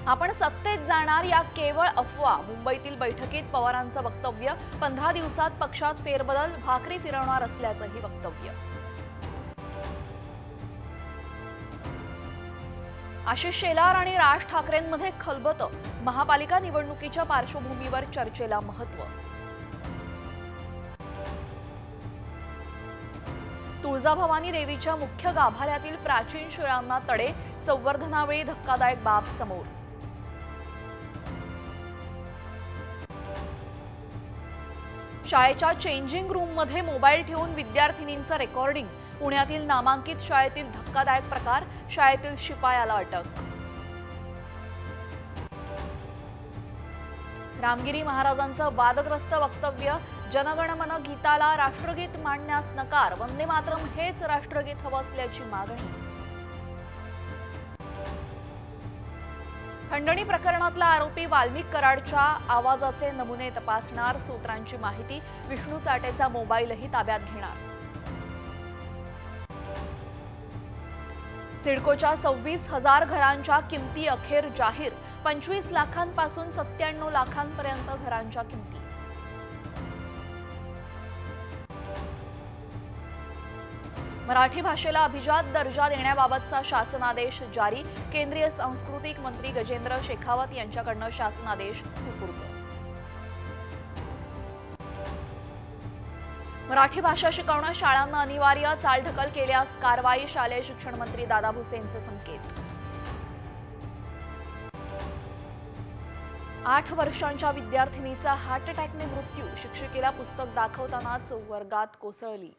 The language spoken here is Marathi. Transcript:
आपण सत्तेत जाणार या केवळ अफवा. मुंबईतील बैठकीत पवारांचं वक्तव्य. 15 दिवसात पक्षात फेरबदल, भाकरी फिरवणार असल्याचंही वक्तव्य. आशिष शेलार आणि राज ठाकरेंमध्ये खलबतं. महापालिका निवडणुकीच्या पार्श्वभूमीवर चर्चेला महत्त्व. तुळजाभवानी देवीच्या मुख्य गाभाऱ्यातील प्राचीन शिळांना तडे. संवर्धनावेळी धक्कादायक बाब समोर. शाळेच्या चेंजिंग रूममध्ये मोबाईल ठेवून विद्यार्थिनींचं रेकॉर्डिंग. पुण्यातील नामांकित शाळेतील धक्कादायक प्रकार. शाळेतील शिपायाला अटक. रामगिरी महाराजांचं वादग्रस्त वक्तव्य. जनगणमन गीताला राष्ट्रगीत मांडण्यास नकार. वंदे मातरम हेच राष्ट्रगीत हवं असल्याची मागणी. खंडणी प्रकरणातला आरोपी वाल्मिक कराडच्या आवाजाचे नमुने तपासणार. सूत्रांची माहिती. विष्णू चाटेचा मोबाईलही ताब्यात घेणार. सिडकोच्या 26,000 घरांच्या किमती अखेर जाहीर. 25 लाखांपासून 97 लाखांपर्यंत घरांच्या किमती. मराठी भाषेला अभिजात दर्जा देण्याबाबतचा शासनादेश जारी. केंद्रीय सांस्कृतिक मंत्री गजेंद्र शेखावत यांच्याकडून शासनादेश सुपूर्द. मराठी भाषा शिकवणं शाळांना अनिवार्य. चालढकल केल्यास कारवाई. शालेय शिक्षण मंत्री दादा भुसेंचे संकेत. 8 वर्षांच्या विद्यार्थिनीचा हार्ट अटॅकने मृत्यू. शिक्षिकेला पुस्तक दाखवतानाच वर्गात कोसळली.